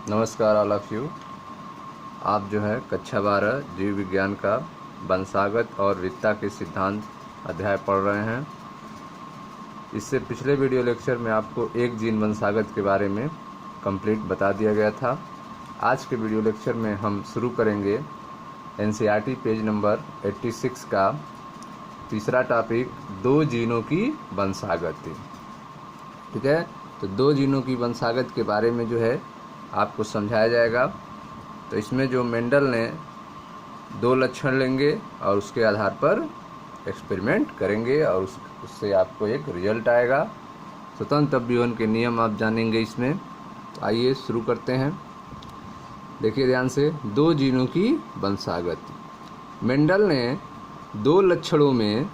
नमस्कार all of you. आप जो है कक्षा 12 जीव विज्ञान का वंशागत और विविधता के सिद्धांत अध्याय पढ़ रहे हैं। इससे पिछले वीडियो लेक्चर में आपको एक जीन वंशागत के बारे में कंप्लीट बता दिया गया था। आज के वीडियो लेक्चर में हम शुरू करेंगे एनसीईआरटी पेज नंबर 86 का तीसरा टॉपिक, दो जीनों की वंशागत। ठीक है, तो दो जीनों की वंशागत के बारे में जो है आपको समझाया जाएगा। तो इसमें जो मेंडल ने दो लक्षण लेंगे और उसके आधार पर एक्सपेरिमेंट करेंगे और उससे आपको एक रिजल्ट आएगा। स्वतंत्र अभिवन के नियम आप जानेंगे इसमें। तो आइए शुरू करते हैं। देखिए ध्यान से, दो जीनों की वंशागत। मेंडल ने दो लक्षणों में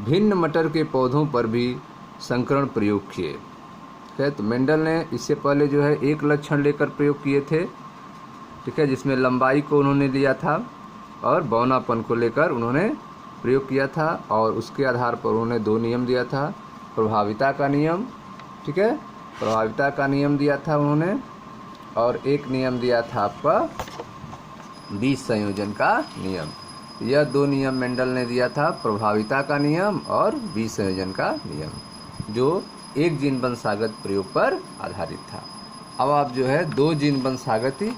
भिन्न मटर के पौधों पर भी संकरण प्रयोग किए। है, तो मेंडल ने इससे पहले जो है एक लक्षण लेकर प्रयोग किए थे, ठीक है, जिसमें लंबाई को उन्होंने लिया था और बौनापन को लेकर उन्होंने प्रयोग किया था और उसके आधार पर उन्होंने दो नियम दिया था। प्रभाविता का नियम, ठीक है, प्रभाविता का नियम दिया था उन्होंने, और एक नियम दिया था आपका बीज संयोजन का नियम। यह दो नियम मेंडल ने दिया था, प्रभाविता का नियम और बीज संयोजन का नियम, जो एक जीन वंशागत प्रयोग पर आधारित था। अब आप जो है दो जीन वंशागति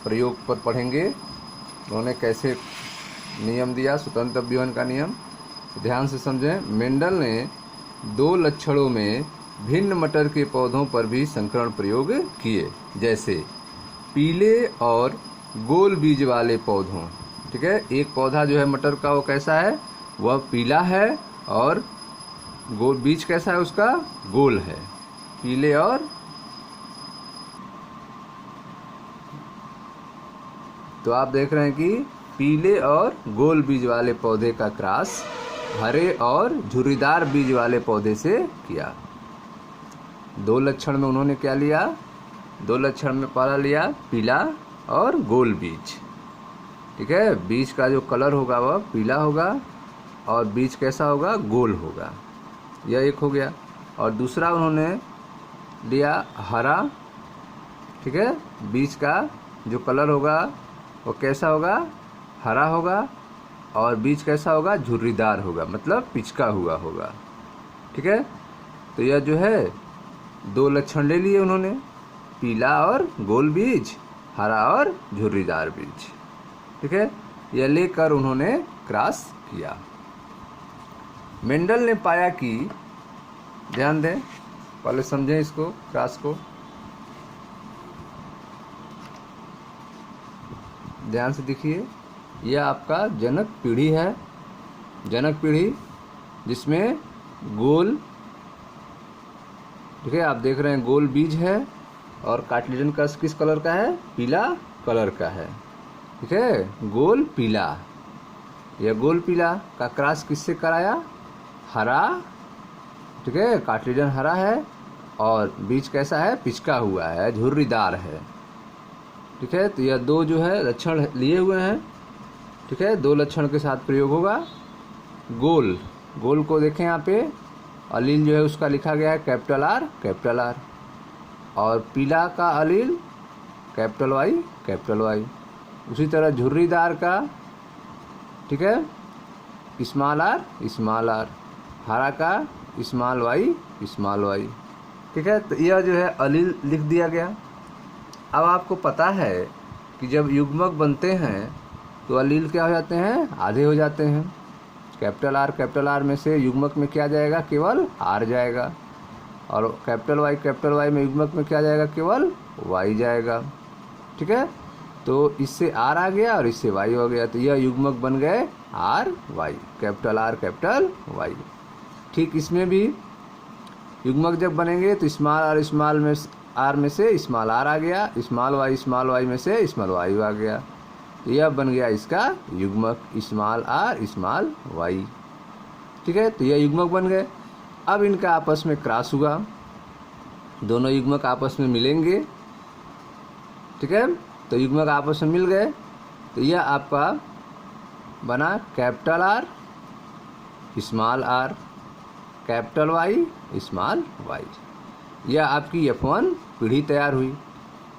प्रयोग पर पढ़ेंगे, उन्होंने कैसे नियम दिया, स्वतंत्र अभिवन का नियम। ध्यान से समझें। मेंडल ने दो लक्षणों में भिन्न मटर के पौधों पर भी संकरण प्रयोग किए, जैसे पीले और गोल बीज वाले पौधों। ठीक है, एक पौधा जो है मटर का वो कैसा है, वह पीला है और गोल बीज कैसा है उसका, गोल है। पीले और तो आप देख रहे हैं कि पीले और गोल बीज वाले पौधे का क्रॉस हरे और झुर्रीदार बीज वाले पौधे से किया। दो लक्षण में उन्होंने क्या लिया, दो लक्षण में पहला लिया पीला और गोल बीज। ठीक है, बीज का जो कलर होगा वह पीला होगा और बीज कैसा होगा, गोल होगा। यह एक हो गया। और दूसरा उन्होंने लिया हरा। ठीक है, बीज का जो कलर होगा वो कैसा होगा, हरा होगा और बीज कैसा होगा, झुर्रीदार होगा, मतलब पिचका हुआ होगा। ठीक है, तो यह जो है दो लक्षण ले लिए उन्होंने, पीला और गोल बीज, हरा और झुर्रीदार बीज। ठीक है, यह लेकर उन्होंने क्रॉस किया। मेंडल ने पाया कि, ध्यान दें, पहले समझें इसको, क्रॉस को ध्यान से देखिए। यह आपका जनक पीढ़ी है, जनक पीढ़ी जिसमें गोल, ठीक है, आप देख रहे हैं गोल बीज है और कार्टिलेजन का किस कलर का है, पीला कलर का है। ठीक है, गोल पीला। यह गोल पीला का क्रॉस किससे कराया, हरा। ठीक है, कार्टिलेजन हरा है और बीज कैसा है, पिचका हुआ है, झुर्रीदार है। ठीक है, तो यह दो जो है लक्षण लिए हुए हैं। ठीक है, दो लक्षण के साथ प्रयोग होगा। गोल, गोल को देखें यहाँ पे, अलील जो है उसका लिखा गया है कैपिटल आर कैपिटल आर, और पीला का अलील कैपिटल वाई कैपिटल वाई। उसी तरह झुर्रीदार का, ठीक है, स्मॉल आर स्मॉल आर, हरा का स्मॉल वाई स्मॉल वाई। ठीक है, तो यह जो है अलील लिख दिया गया। अब आपको पता है कि जब युग्मक बनते हैं तो अलील क्या हो जाते हैं, आधे हो जाते हैं। कैपिटल आर में से युग्मक में क्या जाएगा, केवल आर जाएगा, और कैपिटल वाई में युग्मक में क्या जाएगा, केवल वाई जाएगा। ठीक है, तो इससे आर आ गया और इससे वाई हो गया, तो यह युग्मक बन गए R Y, capital R capital Y. ठीक इसमें भी युग्मक जब बनेंगे तो स्मॉल आर में से स्मॉल आर आ गया, स्मॉल वाई में से स्मॉल वाई आ गया, तो यह बन गया इसका युग्मक, स्मॉल आर स्मॉल वाई। ठीक है, तो यह युग्मक बन गए। अब इनका आपस में क्रॉस हुआ, दोनों युग्मक आपस में मिलेंगे। ठीक है, तो युग्मक आपस में मिल गए, तो यह आपका बना capital R small R, capital Y small Y. यह आपकी F1 पीढ़ी तैयार हुई।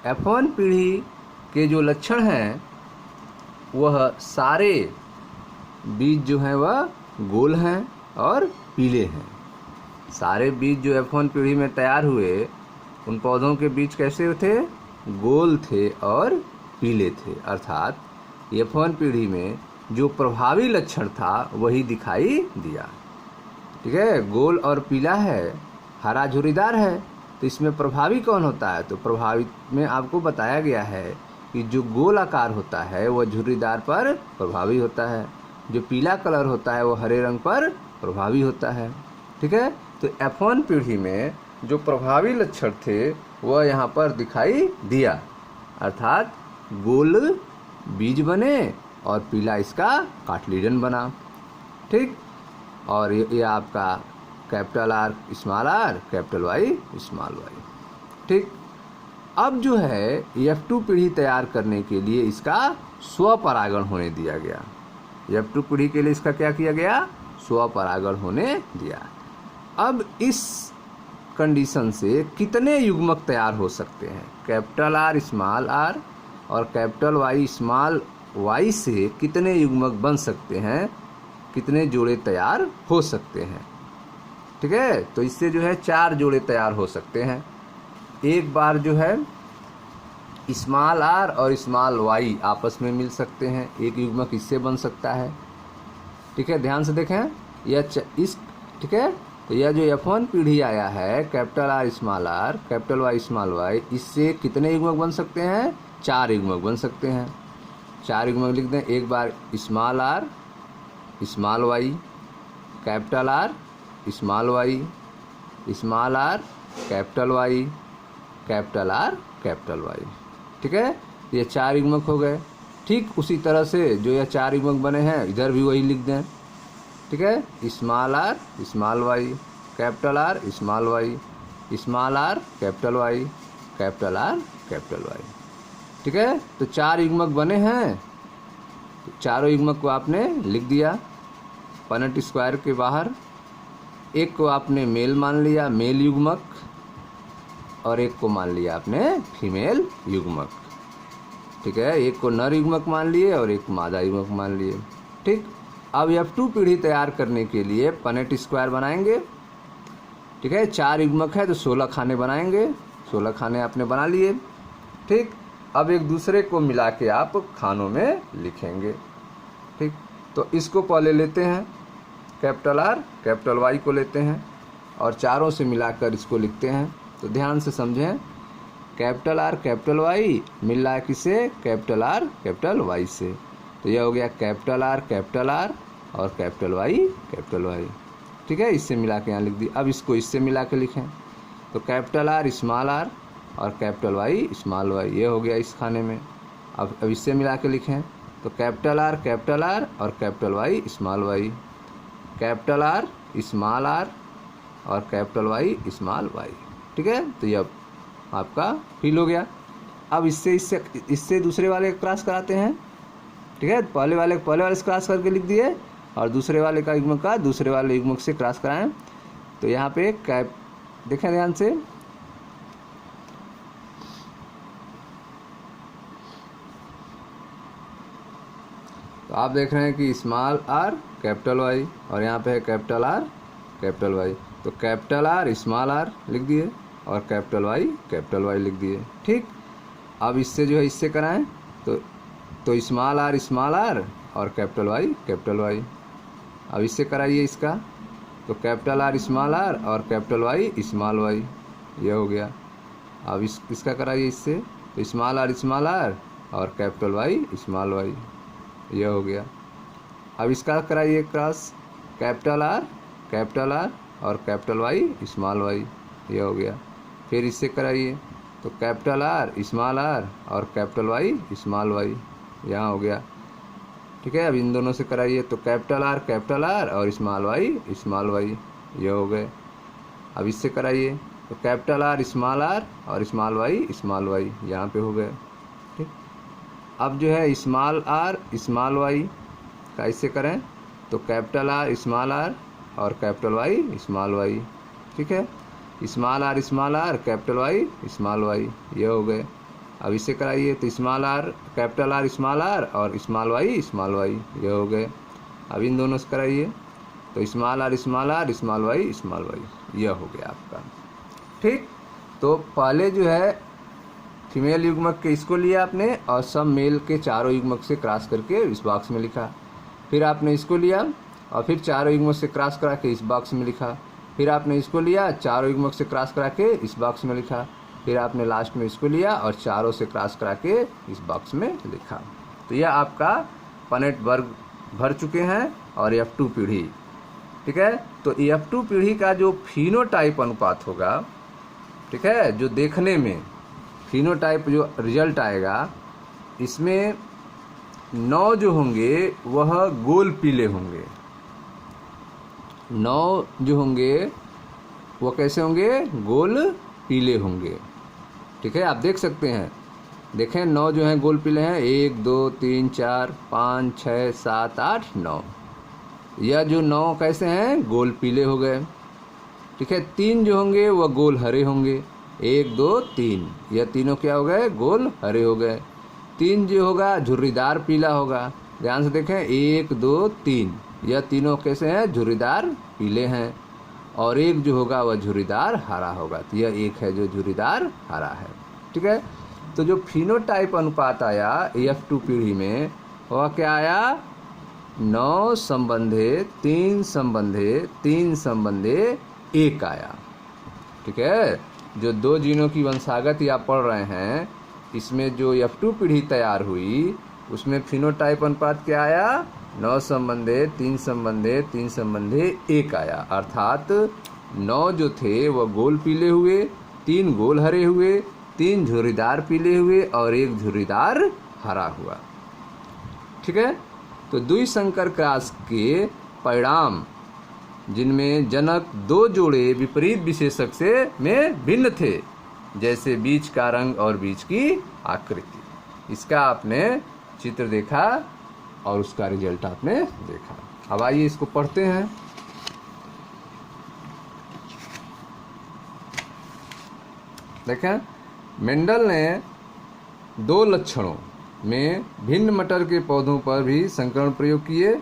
F1 पीढ़ी के जो लक्षण हैं वह सारे बीज जो हैं वह गोल हैं और पीले हैं। सारे बीज जो F1 पीढ़ी में तैयार हुए उन पौधों के बीज कैसे थे? गोल थे और पीले थे। अर्थात F1 पीढ़ी में जो प्रभावी लक्षण था वही दिखाई दिया। ठीक है, गोल और पीला है, हरा झुर्रीदार है, तो इसमें प्रभावी कौन होता है? तो प्रभावी में आपको बताया गया है कि जो गोल आकार होता है वह झुर्रीदार पर प्रभावी होता है, जो पीला कलर होता है वो हरे रंग पर प्रभावी होता है। ठीक है, तो F1 पीढ़ी में जो प्रभावी लक्षण थे वह यहाँ पर दिखाई दिया। अर्थात गोल बीज बने और पीला इसका कार्टिलेडन बना। ठीक, और ये आपका capital R small r capital Y small y। ठीक, अब जो है F2 पीढ़ी तैयार करने के लिए इसका स्वपरागण होने दिया गया। F2 पीढ़ी के लिए इसका क्या किया गया? स्वपरागण होने दिया। अब इस कंडीशन से कितने युग्मक तैयार हो सकते हैं? कैपिटल R स्मॉल r और कैपिटल Y स्मॉल y से कितने युग्मक बन सकते हैं, कितने जोड़े तैयार हो सकते हैं? ठीक है, तो इससे जो है 4 जोड़े तैयार हो सकते हैं। एक बार जो है स्मॉल r और स्मॉल y आपस में मिल सकते हैं, एक युग्मक इससे बन सकता है। ठीक है, ध्यान से देखें यह इस ठीक है, तो यह जो F1 पीढ़ी आया है capital R small r capital Y small y, इससे कितने युग्मक बन सकते हैं? 4 युग्मक बन सकते हैं। 4 युग्मक लिख दें। एक बार small r small y capital R small y small r capital Y capital R capital Y। ठीक है, ये 4 युग्मक हो गए। ठीक उसी तरह से जो यह 4 युग्मक बने हैं इधर भी वही लिख दें। ठीक है, small r small y capital R small y small r capital Y capital R capital Y। ठीक है, तो 4 युग्मक बने हैं, तो चारों युग्मक को आपने लिख दिया पनेट स्क्वायर के बाहर। एक को आपने मेल मान लिया, मेल युग्मक, और एक को मान लिया आपने फीमेल युग्मक। ठीक है, एक को नर युग्मक मान लिए और एक मादा युग्मक मान लिए। ठीक, अब F2 पीढ़ी तैयार करने के लिए पनेट स्क्वायर बनाएंगे। ठीक है, 4 युग्मक है तो 16 खाने बनाएंगे। 16 खाने आपने बना लिए। ठीक, अब एक दूसरे को मिला के आप खानों में लिखेंगे। ठीक, तो इसको पहले लेते हैं कैपिटल R कैपिटल Y को लेते हैं और चारों से मिलाकर इसको लिखते हैं। तो ध्यान से समझें, कैपिटल R कैपिटल Y मिल रहा है किससे? कैपिटल R कैपिटल Y से। तो यह हो गया कैपिटल R और कैपिटल Y कैपिटल Y। ठीक है, इससे मिला के यहाँ लिख दी। अब इसको इससे मिला के लिखें तो कैपिटल R स्मॉल r और कैपिटल Y स्मॉल y, ये हो गया इस खाने में। अब इससे मिला के लिखें तो कैपिटल R और capital Y small y, capital R small r और कैपिटल Y स्मॉल y। ठीक है, तो ये आपका फिल हो गया। अब इससे दूसरे वाले क्रॉस कराते हैं। ठीक है, पहले वाले से क्रॉस करके लिख दिए और दूसरे वाले का युग्मक का दूसरे वाले युग्मक से क्रॉस कराएं। तो यहाँ पे देखें ध्यान से, तो आप देख रहे हैं कि स्मॉल r कैपिटल Y और यहाँ पे है कैपिटल R कैपिटल Y। तो कैपिटल R स्मॉल r लिख दिए और कैपिटल Y कैपिटल Y लिख दिए। ठीक, अब इससे जो है इससे कराएं तो स्मॉल r और कैपिटल Y कैपिटल Y। अब इससे कराइए इसका, तो कैपिटल R स्मॉल r और कैपिटल Y स्मॉल y, ये हो गया। अब इसका कराइए इससे, तो स्मॉल r और कैपिटल Y स्मॉल y, ये हो गया। अब इसका कराइए क्रॉस, कैपिटल R और कैपिटल Y स्मॉल y, ये हो गया। फिर इससे कराइए तो कैपिटल R स्मॉल r और कैपिटल Y स्मॉल y, यहाँ हो गया। ठीक है, अब इन दोनों से कराइए तो कैपिटल R और स्मॉल y स्मॉल y, ये हो गए। अब इससे कराइए तो कैपिटल R और स्मॉल y स्मॉल y, यहाँ पे हो गए। ठीक, अब जो है स्मॉल r स्मॉल y का इससे करें तो कैपिटल R स्मॉल r और कैपिटल Y स्मॉल y। ठीक है, small r capital Y small y, ये हो गए। अब इसे कराइए तो small R capital R small R और स्मॉल वाई ये हो गए। अब इन दोनों से कराइए तो स्मॉल आर स्मॉल वाई यह हो गया आपका। ठीक, तो पहले जो है फीमेल युग्मक के इसको लिया आपने और सब मेल के चारों युग्मक से क्रॉस करके इस बॉक्स में लिखा। फिर आपने इसको लिया और फिर चारों युग्मक से क्रॉस करा के इस बॉक्स में लिखा। फिर आपने इसको लिया, चारों युग्मक से क्रॉस करा के इस बॉक्स में लिखा। फिर आपने लास्ट में इसको लिया और चारों से क्रॉस करा के इस बॉक्स में लिखा। तो यह आपका पनेट वर्ग भर चुके हैं और F2 पीढ़ी। ठीक है, तो F2 पीढ़ी का जो फिनोटाइप अनुपात होगा, ठीक है, जो देखने में फिनोटाइप जो रिजल्ट आएगा, इसमें 9 जो होंगे वह गोल पीले होंगे। 9 जो होंगे वो कैसे होंगे? गोल पीले होंगे। ठीक है, आप देख सकते हैं, देखें 9 जो हैं गोल पीले हैं, 1 2 3 4 5 6 7 8 9। यह जो 9 कैसे हैं? गोल पीले हो गए। ठीक है, 3 जो होंगे वह गोल हरे होंगे, 1 2 3, यह तीनों क्या हो गए? गोल हरे हो गए। 3 जो होगा झुर्रीदार पीला होगा, ध्यान से देखें, 1 2 3, यह तीनों कैसे हैं? झुर्रीदार पीले हैं। और 1 जो होगा वह झुर्रीदार हरा होगा, तो यह 1 है जो झुर्रीदार हरा है। ठीक है, तो जो फिनोटाइप अनुपात आया F2 पीढ़ी में वह क्या आया? 9 संबंधे 3 संबंधे 3 संबंधे 1 आया। ठीक है, जो 2 जीनों की वंशागत या पढ़ रहे हैं, इसमें जो F2 पीढ़ी तैयार हुई उसमें फिनोटाइप अनुपात क्या आया? 9 संबंधे 3 संबंधे 3 संबंधे 1 आया। अर्थात 9 जो थे वह गोल पीले हुए, 3 गोल हरे हुए, 3 झुर्रीदार पीले हुए और 1 झुर्रीदार हरा हुआ। ठीक है, तो द्विसंकर क्रॉस के परिणाम जिनमें जनक 2 जोड़े विपरीत विशेषक से में भिन्न थे, जैसे बीज का रंग और बीज की आकृति, इसका आपने चित्र देखा और उसका रिजल्ट आपने देखा। अब आइए इसको पढ़ते हैं। देखें, मेंडल ने 2 लक्षणों में भिन्न मटर के पौधों पर भी संकरण प्रयोग किए,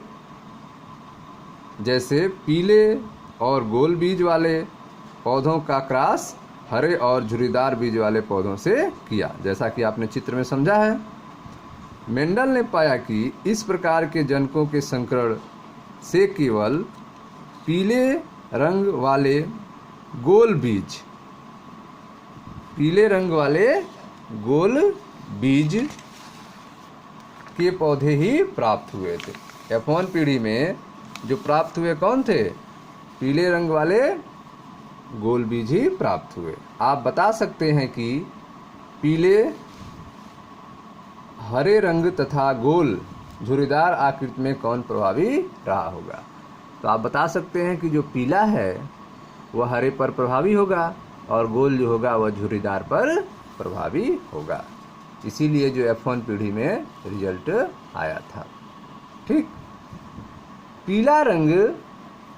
जैसे पीले और गोल बीज वाले पौधों का क्रॉस हरे और झुर्रीदार बीज वाले पौधों से किया, जैसा कि आपने चित्र में समझा है। मेंडल ने पाया कि इस प्रकार के जनकों के संकरण से केवल पीले रंग वाले गोल बीज के पौधे ही प्राप्त हुए थे। F1 पीढ़ी में जो प्राप्त हुए कौन थे? पीले रंग वाले गोल बीज ही प्राप्त हुए। आप बता सकते हैं कि पीले, हरे रंग तथा गोल झुर्रीदार आकृति में कौन प्रभावी रहा होगा? तो आप बता सकते हैं कि जो पीला है वह हरे पर प्रभावी होगा और गोल जो होगा वह झुर्रीदार पर प्रभावी होगा। इसीलिए जो F1 पीढ़ी में रिजल्ट आया था। ठीक, पीला रंग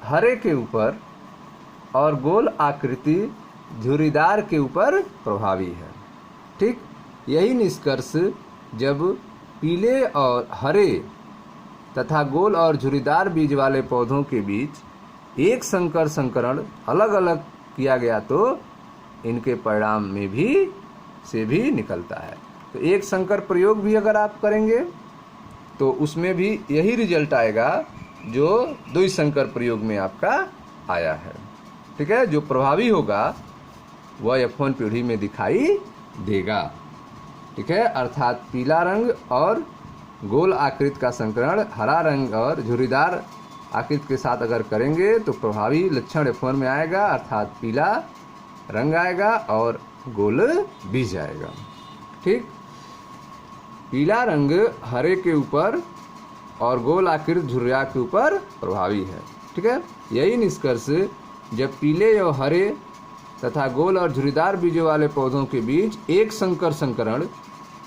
हरे के ऊपर और गोल आकृति झुर्रीदार के ऊपर प्रभावी है। ठीक, यही निष्कर्ष जब पीले और हरे तथा गोल और झुर्रीदार बीज वाले पौधों के बीच एक संकर संकरण अलग अलग किया गया तो इनके परिणाम में भी निकलता है। तो एक संकर प्रयोग भी अगर आप करेंगे तो उसमें भी यही रिजल्ट आएगा जो द्विसंकर प्रयोग में आपका आया है। ठीक है, जो प्रभावी होगा वह F1 पीढ़ी में दिखाई देगा। ठीक है, अर्थात पीला रंग और गोल आकृति का संकरण हरा रंग और झुर्रीदार आकृति के साथ अगर करेंगे तो प्रभावी लक्षण F1 में आएगा, अर्थात पीला रंग आएगा और गोल बीज आएगा। ठीक, पीला रंग हरे के ऊपर और गोल आकृति झुर्रिया के ऊपर प्रभावी है। ठीक है, यही निष्कर्ष जब पीले और हरे तथा गोल और झुर्रीदार बीजों वाले पौधों के बीच एक संकर संकरण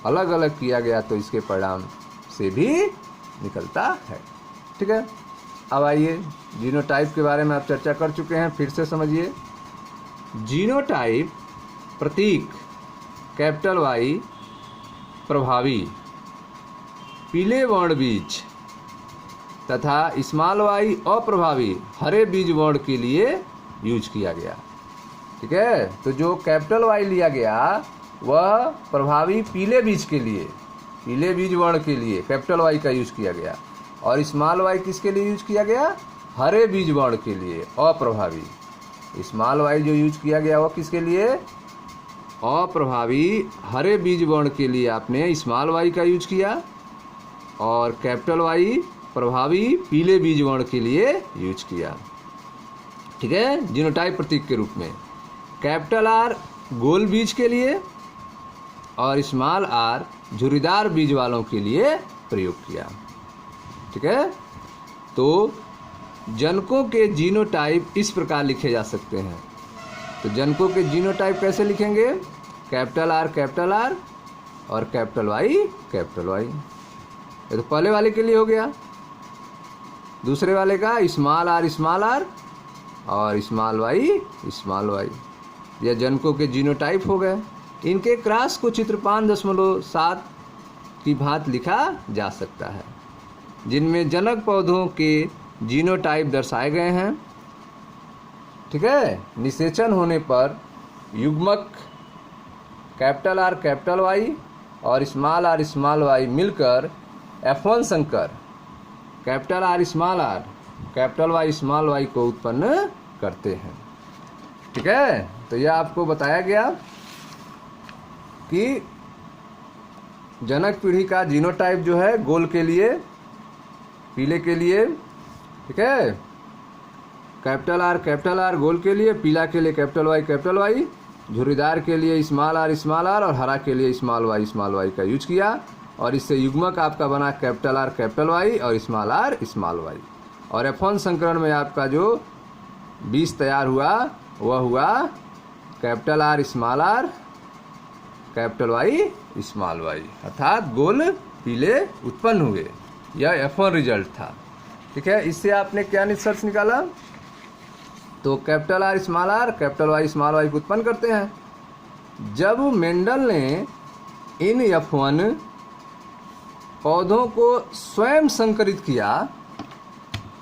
अलग अलग किया गया तो इसके परिणाम से भी निकलता है। ठीक है, अब आइए जीनोटाइप के बारे में आप चर्चा कर चुके हैं, फिर से समझिए। जीनोटाइप प्रतीक कैपिटल Y प्रभावी पीले वर्ण बीज तथा स्मॉल वाई अप्रभावी हरे बीज वर्ण के लिए यूज किया गया। ठीक है, तो जो कैपिटल वाई लिया गया वह प्रभावी पीले बीज के लिए, पीले बीज वर्ण के लिए कैपिटल वाई का यूज किया गया, और स्मॉल वाई किसके लिए यूज किया गया? हरे बीज वर्ण के लिए अप्रभावी। स्मॉल वाई जो यूज किया गया वह किसके लिए? अप्रभावी हरे बीज वर्ण के लिए आपने स्मॉल वाई का यूज किया, और कैपिटल वाई प्रभावी पीले बीज वर्ण के लिए यूज किया। ठीक है, जीनोटाइप प्रतीक के रूप में कैपिटल आर गोल बीज के लिए और स्मॉल आर झुर्रीदार बीज वालों के लिए प्रयोग किया। ठीक है, तो जनकों के जीनोटाइप इस प्रकार लिखे जा सकते हैं। तो जनकों के जीनोटाइप कैसे लिखेंगे? कैपिटल आर और कैपिटल वाई। ये तो पहले वाले के लिए हो गया। दूसरे वाले का स्मॉल आर और स्मॉल वाई। यह जनकों के जीनोटाइप हो गए। इनके क्रॉस को चित्र 5.7 की भांति लिखा जा सकता है, जिनमें जनक पौधों के जीनोटाइप दर्शाए गए हैं। ठीक है, निषेचन होने पर युग्मक कैपिटल वाई और स्मॉल वाई मिलकर F1 संकर capital R capital Y small Y को उत्पन्न करते हैं। ठीक है, तो यह आपको बताया गया कि जनक पीढ़ी का जीनोटाइप जो है गोल के लिए, पीले के लिए, ठीक है, कैपिटल आर गोल के लिए, पीला के लिए कैपिटल वाई, झुर्रीदार के लिए स्मॉल आर और हरा के लिए स्मॉल वाई का यूज किया, और इससे युग्मक आपका बना कैपिटल वाई और स्मॉल वाई। और F1 संकरण में आपका जो बीज तैयार हुआ वह हुआ capital R capital Y small Y, अर्थात गोल पीले उत्पन्न हुए। यह F1 रिजल्ट था। ठीक है, इससे आपने क्या निष्कर्ष निकाला? तो capital R capital Y small Y को उत्पन्न करते हैं। जब मेंडल ने इन F1 पौधों को स्वयं संकरित किया,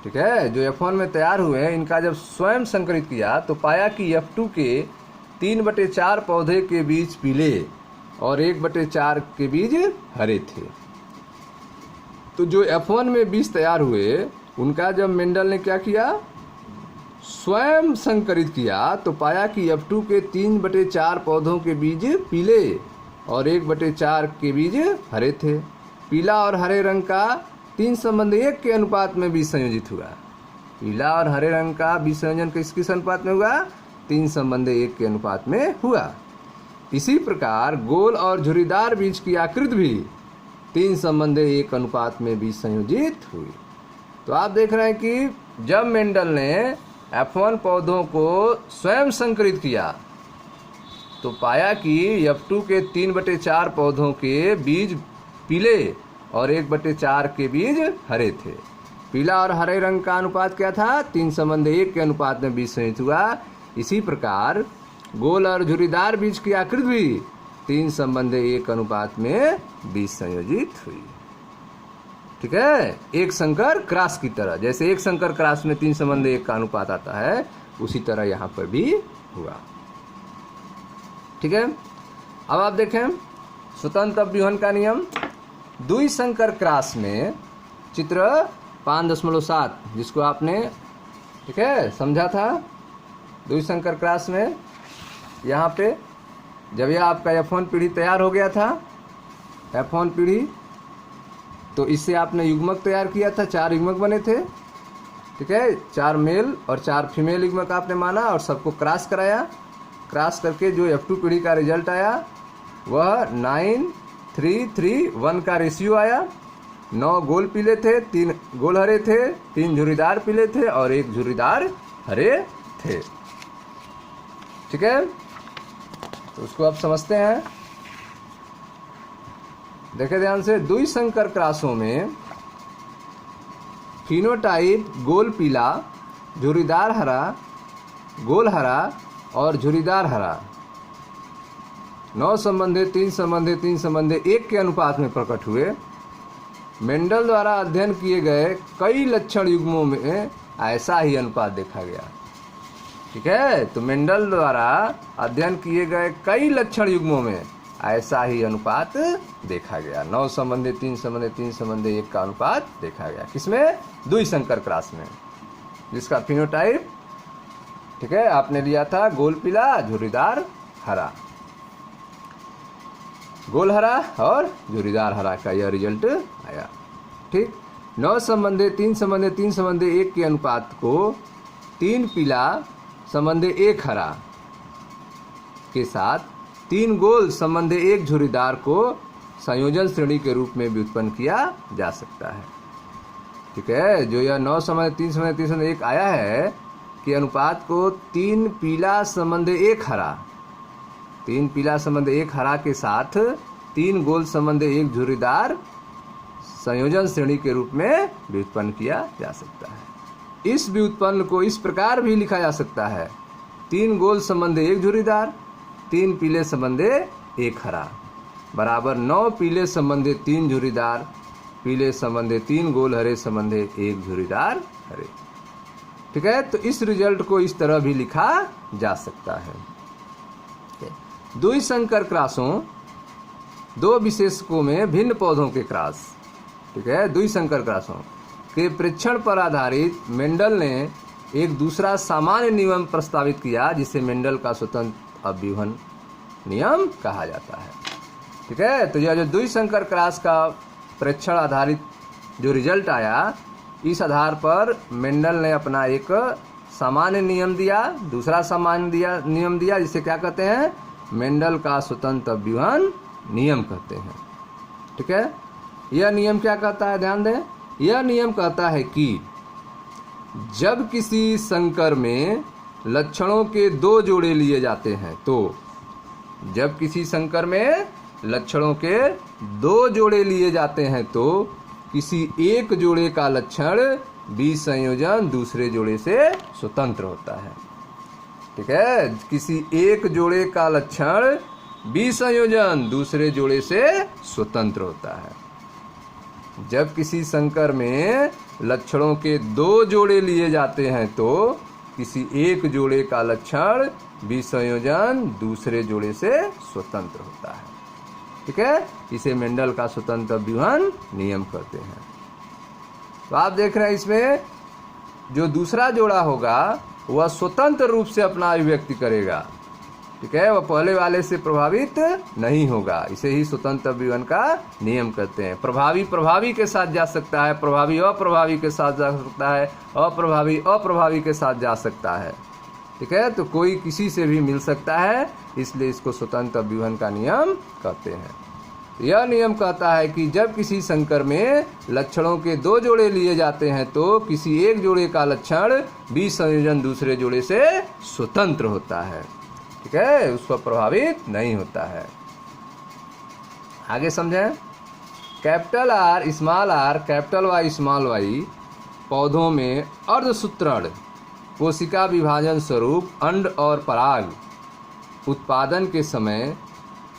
ठीक है, जो F1 में तैयार हुए हैं इनका जब स्वयं संकरित किया तो पाया कि F2 के 3/4 पौधे के बीज पीले और 1/4 के बीज हरे थे। तो जो F1 में बीज तैयार हुए उनका जब मेंडल ने क्या किया? स्वयं संकरित किया तो पाया कि F2 के 3/4 पौधों के बीज पीले और 1/4 के बीज हरे थे। पीला और हरे रंग का 3:1 के अनुपात में बीज संयोजित हुआ। पीला और हरे रंग का बीज संयोजन किस अनुपात में हुआ? 3:1 के अनुपात में हुआ। इसी प्रकार गोल और झुर्रीदार बीज की आकृति भी 3:1 अनुपात में बीज संयोजित हुई। तो आप देख रहे हैं कि जब मेंडल ने F1 पौधों को स्वयं संकरित किया तो पाया कि F2 के 3/4 पौधों के बीज पीले और 1/4 के बीज हरे थे। पीला और हरे रंग का अनुपात क्या था? 3:1 के अनुपात में बीज संयोजित हुआ। इसी प्रकार गोल और झुर्रीदार बीज की आकृति भी 3:1 अनुपात में बीज संयोजित हुई। ठीक है, एक संकर क्रॉस की तरह, जैसे एक संकर क्रॉस में 3:1 का अनुपात आता है उसी तरह यहाँ पर भी हुआ। ठीक है, अब आप देखें स्वतंत्र अपव्यूहन का नियम। द्विसंकर क्रॉस में चित्र 5.7 जिसको आपने, ठीक है, समझा था। द्विसंकर क्रॉस में यहाँ पे जब यह आपका F1 पीढ़ी तैयार हो गया था, F1 पीढ़ी, तो इससे आपने युग्मक तैयार किया था। 4 युग्मक बने थे। ठीक है, 4 मेल और 4 फीमेल युग्मक आपने माना और सबको क्रॉस कराया। क्रॉस करके जो F2 पीढ़ी का रिजल्ट आया वह 9:3:1 का रेशियो आया। 9 गोल पीले थे, 3 गोल हरे थे, 3 झुर्रीदार पीले थे और 1 झुर्रीदार हरे थे। ठीक है, तो उसको आप समझते हैं। देखें ध्यान से, द्विसंकर क्रॉसों में फिनोटाइप गोल पीला, झुर्रीदार हरा, गोल हरा और झुर्रीदार हरा 9 संबंधे 3 संबंधे 3 संबंधे 1 के अनुपात में प्रकट हुए। मेंडल द्वारा अध्ययन किए गए कई लक्षण युग्मों में ऐसा ही अनुपात देखा गया। ठीक है, तो मेंडल द्वारा अध्ययन किए गए कई लक्षण युग्मों में ऐसा ही अनुपात देखा गया। 9 संबंधे 3 संबंधे 3 संबंधे 1 का अनुपात देखा गया। किसमें? द्विसंकर क्रॉस में, जिसका फिनोटाइप, ठीक है, आपने लिया था गोल पीला, झुर्रीदार हरा, गोल हरा और झुर्रीदार हरा का यह रिजल्ट आया। ठीक, 9 संबंधे 3 संबंधे 3 संबंधे 1 के अनुपात को 3 पीला संबंधे 1 हरा के साथ 3 गोल संबंधे 1 झुर्रीदार को संयोजन श्रेणी के रूप में भी उत्पन्न किया जा सकता है। ठीक है, जो यह 9 संबंधे 3 संबंधे 3 संबंधे 1 आया है कि अनुपात को 3 पीला संबंधे 1 हरा, 3 पीला संबंधे 1 हरा के साथ 3 गोल संबंधे 1 झुर्रीदार संयोजन श्रेणी के रूप में व्युत्पन्न किया जा सकता है। इस व्युत्पन्न को इस प्रकार भी लिखा जा सकता है: 3 गोल संबंधे 1 झुर्रीदार, 3 पीले संबंधे 1 हरा बराबर 9 पीले संबंधे 3 झुर्रीदार, पीले संबंधे 3 गोल, हरे संबंधे 1 झुर्रीदार हरे। ठीक है, तो इस रिजल्ट को इस तरह भी लिखा जा सकता है। द्विसंकर क्रॉसों, 2 विशेषकों में भिन्न पौधों के क्रॉस, ठीक है, द्विसंकर क्रॉसों के परीक्षण पर आधारित मेंडल ने एक दूसरा सामान्य नियम प्रस्तावित किया, जिसे मेंडल का स्वतंत्र अव्यूहन नियम कहा जाता है। ठीक है, तो यह जो द्विसंकर क्रॉस का परीक्षण आधारित जो रिजल्ट आया, इस आधार पर मेंडल ने अपना एक सामान्य नियम दिया, दूसरा सामान्य नियम दिया, जिसे क्या कहते हैं? मेंडल का स्वतंत्र अव्यूहन नियम कहते हैं। ठीक है, यह नियम क्या कहता है? ध्यान दें, यह नियम कहता है कि जब किसी संकर में लक्षणों के 2 जोड़े लिए जाते हैं तो, जब किसी संकर में लक्षणों के 2 जोड़े लिए जाते हैं तो किसी एक जोड़े का लक्षण विसंयोजन दूसरे जोड़े से स्वतंत्र होता है। ठीक है, किसी एक जोड़े का लक्षण विसंयोजन दूसरे जोड़े से स्वतंत्र होता है। जब किसी संकर में लक्षणों के 2 जोड़े लिए जाते हैं तो किसी एक जोड़े का लक्षण विसंयोजन दूसरे जोड़े से स्वतंत्र होता है। ठीक है, इसे मेंडल का स्वतंत्र अव्यूहन नियम कहते हैं। तो आप देख रहे हैं, इसमें जो दूसरा जोड़ा होगा वह स्वतंत्र रूप से अपना अभिव्यक्ति करेगा। ठीक है, वह पहले वाले से प्रभावित नहीं होगा। इसे ही स्वतंत्र अव्यूहन का नियम कहते हैं। प्रभावी प्रभावी के साथ जा सकता है, प्रभावी अप्रभावी के साथ जा सकता है, अप्रभावी अप्रभावी के साथ जा सकता है। ठीक है, तो कोई किसी से भी मिल सकता है, इसलिए इसको स्वतंत्र अव्यूहन का नियम कहते हैं। यह नियम कहता है कि जब किसी संकर में लक्षणों के 2 जोड़े लिए जाते हैं तो किसी एक जोड़े का लक्षण विसंयोजन दूसरे जोड़े से स्वतंत्र होता है। ठीक है, उसको प्रभावित नहीं होता है। आगे समझें, capital R small R capital Y small Y पौधों में अर्धसूत्रण कोशिका विभाजन स्वरूप अंड और पराग उत्पादन के समय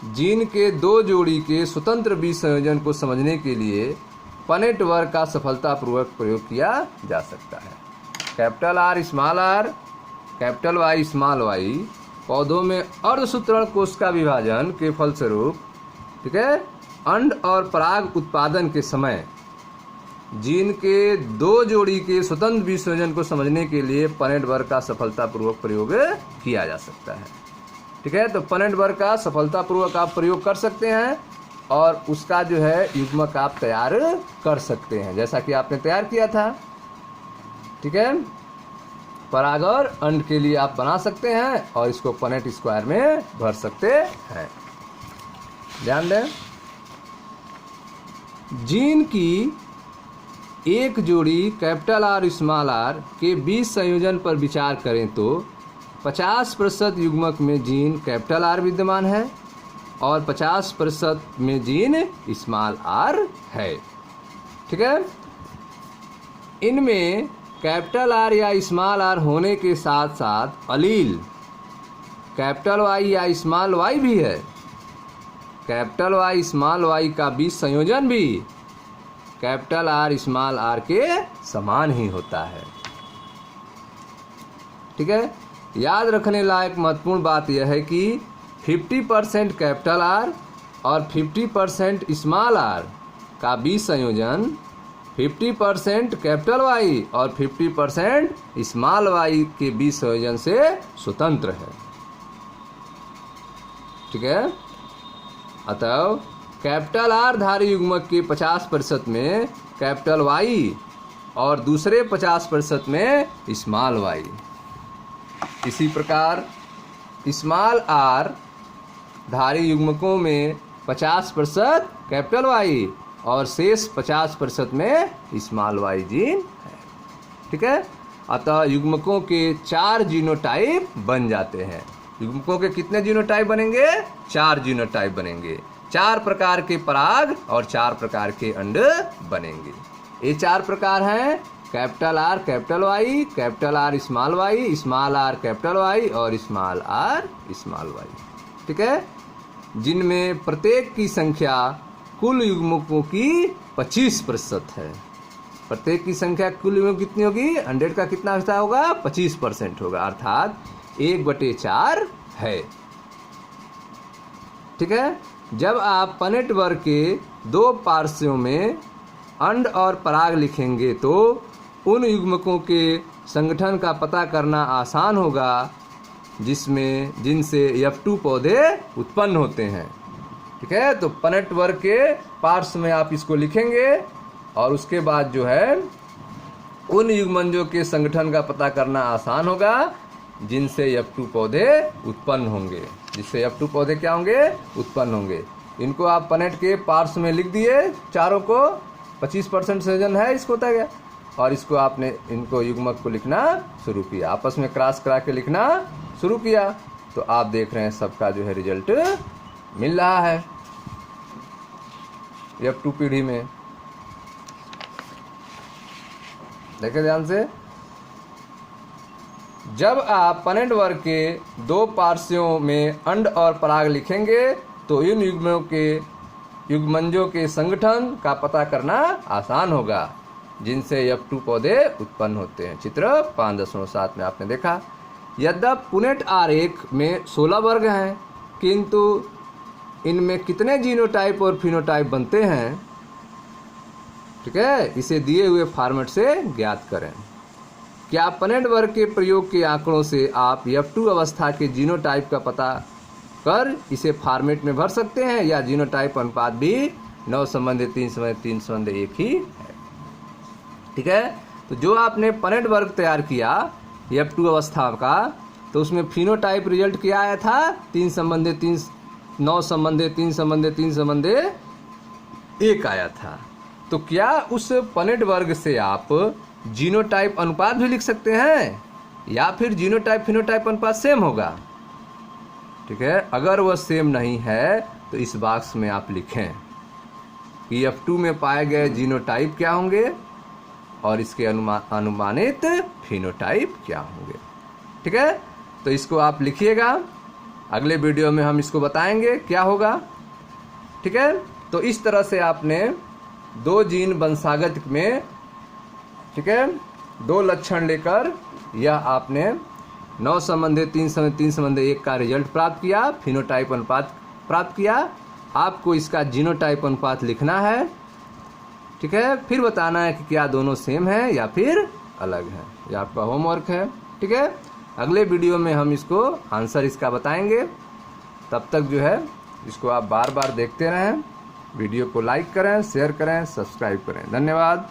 जीन के 2 जोड़ी के स्वतंत्र बीज संयोजन को समझने के लिए पनेट वर्ग का सफलतापूर्वक प्रयोग किया जा सकता है। Capital R small R capital Y small Y पौधों में अर्धसूत्रण कोश का विभाजन के फलस्वरूप, ठीक है, अंड और पराग उत्पादन के समय जीन के 2 जोड़ी के स्वतंत्र बीज संयोजन को समझने के लिए पनेट वर्ग का सफलतापूर्वक प्रयोग किया जा सकता है। ठीक है, तो पनेट वर्ग का सफलतापूर्वक आप प्रयोग कर सकते हैं और उसका जो है युग्मक आप तैयार कर सकते हैं, जैसा कि आपने तैयार किया था। ठीक है, पराग और अंड के लिए आप बना सकते हैं और इसको पनेट स्क्वायर में भर सकते हैं। ध्यान दें, जीन की एक जोड़ी कैपिटल आर स्मॉल आर के बीज संयोजन पर विचार करें तो 50% युग्मक में जीन कैपिटल आर विद्यमान है और 50% में जीन स्मॉल आर है। ठीक है, इनमें कैपिटल आर या स्मॉल आर होने के साथ साथ अलील कैपिटल वाई या स्मॉल वाई भी है। कैपिटल वाई स्मॉल वाई का बीच संयोजन भी कैपिटल आर स्मॉल आर के समान ही होता है। ठीक है, याद रखने लायक महत्वपूर्ण बात यह है कि 50% कैपिटल आर और 50% स्मॉल आर का बीच संयोजन 50% कैपिटल वाई और 50% स्मॉल वाई के बीच संयोजन से स्वतंत्र है। ठीक है, अतः कैपिटल आर धारी युग्मक के 50% में कैपिटल वाई और दूसरे 50% में स्मॉल वाई। इसी प्रकार स्मॉल आर धारी युग्मकों में 50% कैपिटल वाई और शेष 50% में स्मॉल वाई जीन है। ठीक है, अतः युग्मकों के 4 जीनोटाइप बन जाते हैं। युग्मकों के कितने जीनोटाइप बनेंगे? 4 जीनोटाइप बनेंगे। 4 प्रकार के पराग और 4 प्रकार के अंड बनेंगे। ये 4 प्रकार हैं capital R capital Y, capital R small Y, small R capital Y और स्मॉल आर स्मॉल वाई। ठीक है, जिनमें प्रत्येक की संख्या कुल युग्मकों की 25% है। प्रत्येक की संख्या कुल युग्मक कितनी होगी? 100 का कितना हिस्सा होगा? 25% होगा, अर्थात 1/4 है। ठीक है, जब आप पनेट वर्ग के 2 पार्श्वों में अंड और पराग लिखेंगे तो उन युग्मकों के संगठन का पता करना आसान होगा जिनसे F2 पौधे उत्पन्न होते हैं। ठीक है, तो पनेट वर्ग के पार्श्व में आप इसको लिखेंगे और उसके बाद जो है उन युग्मनजों के संगठन का पता करना आसान होगा जिनसे F2 पौधे उत्पन्न होंगे। जिससे F2 पौधे क्या होंगे? उत्पन्न होंगे। इनको आप पनेट के पार्श्व में लिख दिए, चारों को 25% संयोजन है, इसको होता गया। और इसको आपने इनको युग्मक को लिखना शुरू किया, आपस में क्रॉस करा के लिखना शुरू किया, तो आप देख रहे हैं सबका जो है रिजल्ट मिल रहा है F2 पीढ़ी में। देखें ध्यान से, जब आप पनेट वर्ग के 2 पार्श्वों में अंड और पराग लिखेंगे तो इन युग्मनजों के संगठन का पता करना आसान होगा जिनसे F2 पौधे उत्पन्न होते हैं। चित्र 5.7 में आपने देखा। यद्यपि पुनेट आरेख में 16 वर्ग हैं, किंतु इनमें कितने जीनोटाइप और फिनोटाइप बनते हैं, ठीक है, इसे दिए हुए फॉर्मेट से ज्ञात करें। क्या पनेट वर्ग के प्रयोग के आंकड़ों से आप F2 अवस्था के जीनोटाइप का पता कर इसे फॉर्मेट में भर सकते हैं, या जीनोटाइप अनुपात भी 9 संबंधी 3 संबंधी 3 संबंधी 1 ही है। ठीक है, तो जो आपने पनेट वर्ग तैयार किया F2 अवस्था का, तो उसमें फिनोटाइप रिजल्ट क्या आया था? 3 संबंधी 3 9 संबंधी 3 संबंधी 3 संबंधी 1 आया था। तो क्या उस पनेट वर्ग से आप जीनोटाइप अनुपात भी लिख सकते हैं, या फिर जीनोटाइप फिनोटाइप अनुपात सेम होगा? ठीक है, अगर वह सेम नहीं है तो इस बॉक्स में आप लिखें कि F2 में पाए गए जीनोटाइप क्या होंगे और इसके अनुमानित फिनोटाइप क्या होंगे। ठीक है, तो इसको आप लिखिएगा, अगले वीडियो में हम इसको बताएंगे क्या होगा। ठीक है, तो इस तरह से आपने 2 जीन वंशागत में, ठीक है, 2 लक्षण लेकर यह आपने 9 संबंधी 3 संबंधी 3 संबंधी 1 का रिजल्ट प्राप्त किया, फिनोटाइप अनुपात प्राप्त किया। आपको इसका जीनोटाइप अनुपात लिखना है। ठीक है, फिर बताना है कि क्या दोनों सेम है या फिर अलग है। यह आपका होमवर्क है। ठीक है, अगले वीडियो में हम इसको आंसर इसका बताएंगे। तब तक जो है इसको आप बार बार देखते रहें। वीडियो को लाइक करें, शेयर करें, सब्सक्राइब करें। धन्यवाद।